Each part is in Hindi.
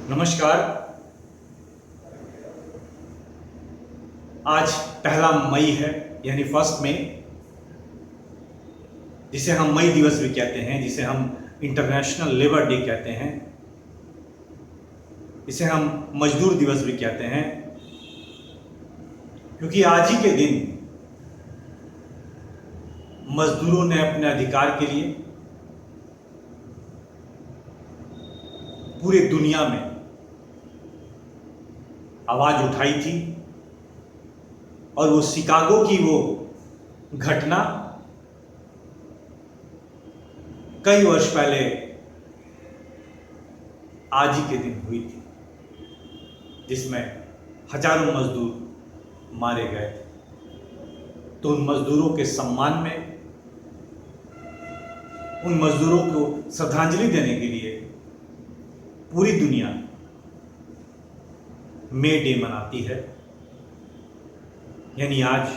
नमस्कार। आज 1 मई है, यानी 1 मई, जिसे हम मई दिवस भी कहते हैं, जिसे हम इंटरनेशनल लेबर डे कहते हैं, इसे हम मजदूर दिवस भी कहते हैं, क्योंकि आज ही के दिन मजदूरों ने अपने अधिकार के लिए पूरी दुनिया में आवाज उठाई थी। और वो शिकागो की वो घटना कई वर्ष पहले आज ही के दिन हुई थी, जिसमें हजारों मजदूर मारे गए थे। तो उन मजदूरों के सम्मान में, उन मजदूरों को श्रद्धांजलि देने के लिए पूरी दुनिया मे डे मनाती है, यानी आज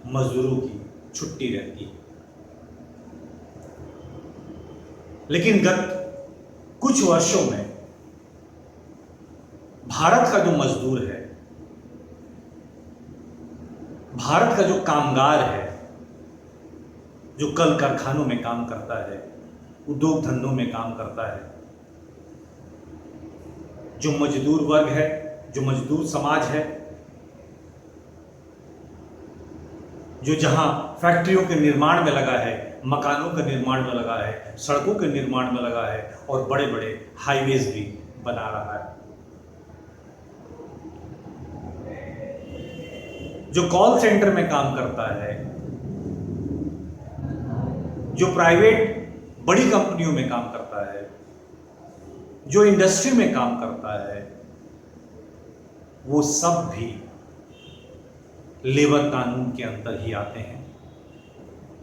मजदूरों की छुट्टी रहती है। लेकिन गत कुछ वर्षों में भारत का जो मजदूर है, भारत का जो कामगार है, जो कल कारखानों में काम करता है, उद्योग धंधों में काम करता है, जो मजदूर वर्ग है, जो मजदूर समाज है, जो जहां फैक्ट्रियों के निर्माण में लगा है, मकानों के निर्माण में लगा है, सड़कों के निर्माण में लगा है और बड़े बड़े हाईवेज भी बना रहा है, जो कॉल सेंटर में काम करता है, जो प्राइवेट बड़ी कंपनियों में काम करता है, जो इंडस्ट्री में काम करता है, वो सब भी लेबर कानून के अंदर ही आते हैं।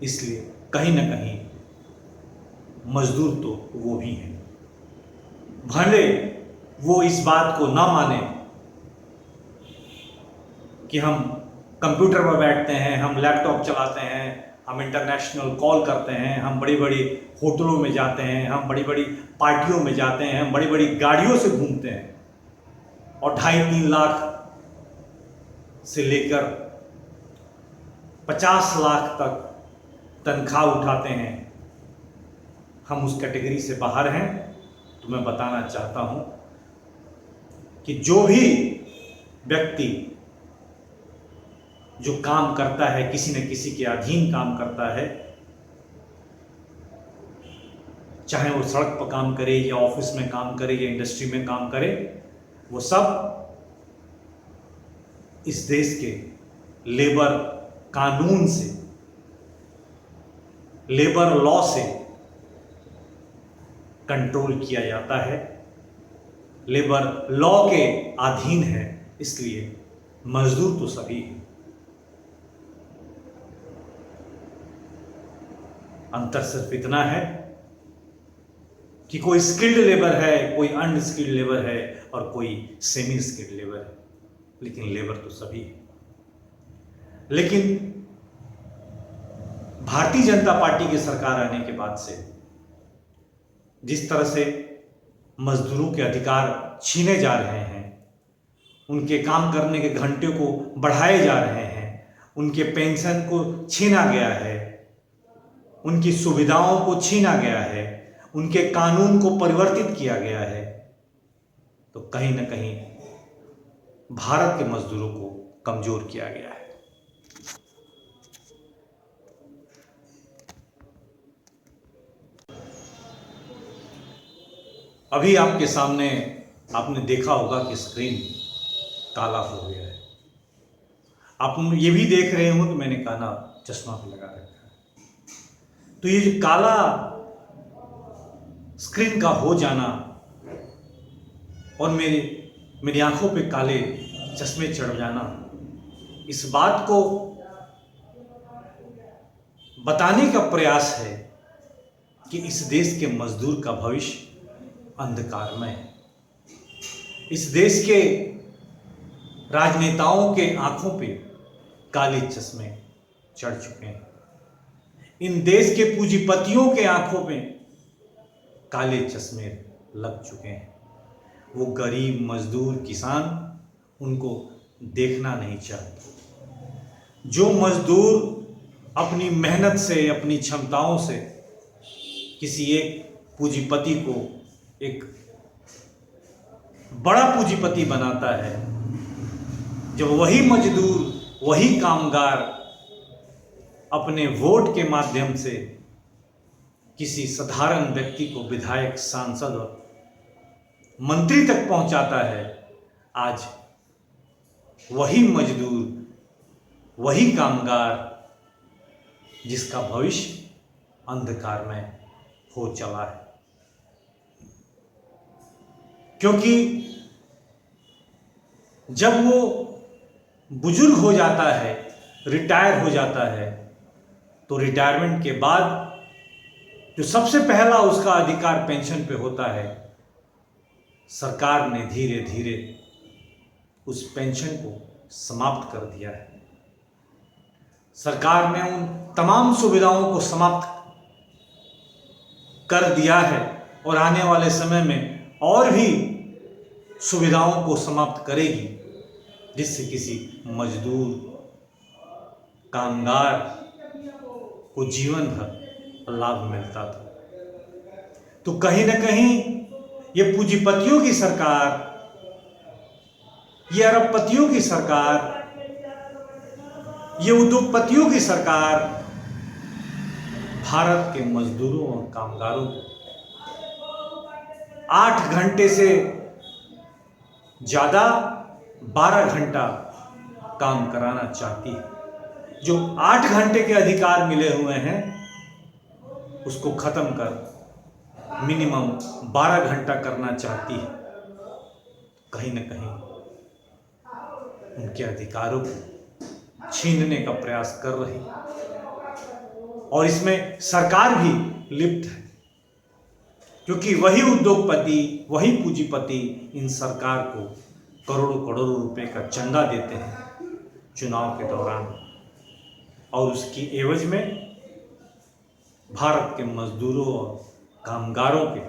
इसलिए कहीं ना कहीं मजदूर तो वो भी हैं, भले वो इस बात को ना माने कि हम कंप्यूटर पर बैठते हैं, हम लैपटॉप चलाते हैं, हम इंटरनेशनल कॉल करते हैं, हम बड़ी बड़ी होटलों में जाते हैं, हम बड़ी बड़ी पार्टियों में जाते हैं, हम बड़ी बड़ी गाड़ियों से घूमते हैं और 2.5-3 लाख से लेकर 50 लाख तक तनख्वाह उठाते हैं। हम उस कैटेगरी से बाहर हैं। तो मैं बताना चाहता हूं कि जो भी व्यक्ति जो काम करता है, किसी न किसी के अधीन काम करता है, चाहे वो सड़क पर काम करे या ऑफिस में काम करे या इंडस्ट्री में काम करे, वो सब इस देश के लेबर कानून से, लेबर लॉ से कंट्रोल किया जाता है, लेबर लॉ के अधीन है। इसलिए मजदूर तो सभी हैं। अंतर सिर्फ इतना है कि कोई स्किल्ड लेबर है, कोई अनस्किल्ड लेबर है और कोई सेमी स्किल्ड लेबर है, लेकिन लेबर तो सभी है। लेकिन भारतीय जनता पार्टी की सरकार आने के बाद से जिस तरह से मजदूरों के अधिकार छीने जा रहे हैं, उनके काम करने के घंटे को बढ़ाए जा रहे हैं, उनके पेंशन को छीना गया है, उनकी सुविधाओं को छीना गया है, उनके कानून को परिवर्तित किया गया है, तो कहीं ना कहीं भारत के मजदूरों को कमजोर किया गया है। अभी आपके सामने आपने देखा होगा कि स्क्रीन काला हो गया है। आप ये भी देख रहे हो कि मैंने काला चश्मा भी लगा रखा है। तो ये जो काला स्क्रीन का हो जाना और मेरी आंखों पे काले चश्मे चढ़ जाना, इस बात को बताने का प्रयास है कि इस देश के मजदूर का भविष्य अंधकारमय है। इस देश के राजनेताओं के आंखों पे काले चश्मे चढ़ चुके हैं। इन देश के पूंजीपतियों के आंखों में काले चश्मे लग चुके हैं वो गरीब, मजदूर, किसान उनको देखना नहीं चाहते। जो मजदूर अपनी मेहनत से, अपनी क्षमताओं से किसी एक पूंजीपति को एक बड़ा पूंजीपति बनाता है, जब वही मजदूर, वही कामगार अपने वोट के माध्यम से किसी साधारण व्यक्ति को विधायक, सांसद और मंत्री तक पहुंचाता है, आज वही मजदूर, वही कामगार जिसका भविष्य अंधकार में हो चला है। क्योंकि जब वो बुजुर्ग हो जाता है, रिटायर हो जाता है, तो रिटायरमेंट के बाद जो सबसे पहला उसका अधिकार पेंशन पे होता है, सरकार ने धीरे धीरे उस पेंशन को समाप्त कर दिया है। सरकार ने उन तमाम सुविधाओं को समाप्त कर दिया है और आने वाले समय में और भी सुविधाओं को समाप्त करेगी, जिससे किसी मजदूर, कामगार को जीवन भर लाभ मिलता था। तो कहीं ना कहीं ये पूंजीपतियों की सरकार, ये अरबपतियों की सरकार, ये उद्योगपतियों की सरकार भारत के मजदूरों और कामगारों को 8 घंटे से ज्यादा 12 घंटा काम कराना चाहती है। जो 8 घंटे के अधिकार मिले हुए हैं उसको खत्म कर मिनिमम 12 घंटा करना चाहती है। कहीं ना कहीं उनके अधिकारों को छीनने का प्रयास कर रही है और इसमें सरकार भी लिप्त है, क्योंकि वही उद्योगपति, वही पूंजीपति इन सरकार को करोड़ों करोड़ों रुपए का चंदा देते हैं चुनाव के दौरान, और उसकी एवज में भारत के मजदूरों और कामगारों के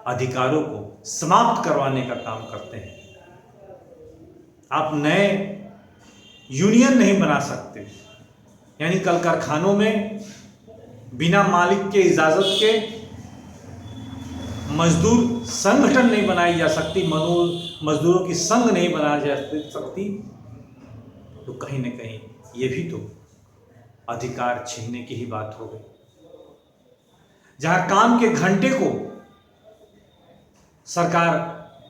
अधिकारों को समाप्त करवाने का काम करते हैं। आप नए यूनियन नहीं बना सकते, यानी कल कारखानों में बिना मालिक के इजाजत के मजदूर संगठन नहीं बनाई जा सकती, मजदूरों की संघ नहीं बनाई जा सकती। तो कहीं ना कहीं ये भी तो अधिकार छीनने की ही बात हो गई। जहां काम के घंटे को सरकार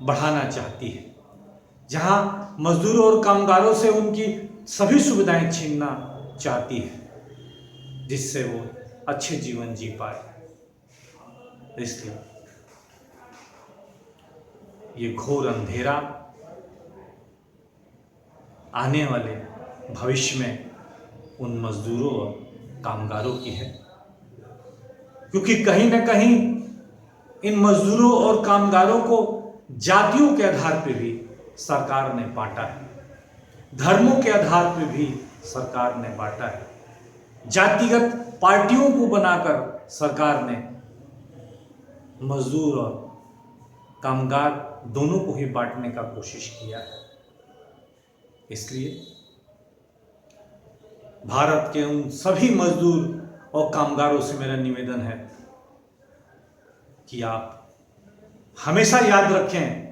बढ़ाना चाहती है, जहां मजदूरों और कामगारों से उनकी सभी सुविधाएं छीनना चाहती है, जिससे वो अच्छे जीवन जी पाए, इसलिए ये घोर अंधेरा आने वाले भविष्य में उन मजदूरों और कामगारों की है, क्योंकि कहीं ना कहीं इन मजदूरों और कामगारों को जातियों के आधार पर भी सरकार ने बांटा है, धर्मों के आधार पर भी सरकार ने बांटा है, जातिगत पार्टियों को बनाकर सरकार ने मजदूर और कामगार दोनों को ही बांटने का कोशिश किया है। इसलिए भारत के उन सभी मजदूर और कामगारों से मेरा निवेदन है कि आप हमेशा याद रखें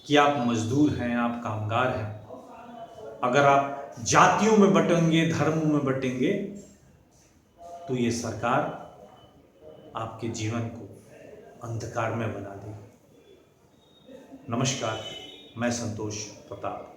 कि आप मजदूर हैं, आप कामगार हैं। अगर आप जातियों में बटेंगे, धर्मों में बटेंगे, तो ये सरकार आपके जीवन को अंधकार में बना देगी। नमस्कार, मैं संतोष प्रताप।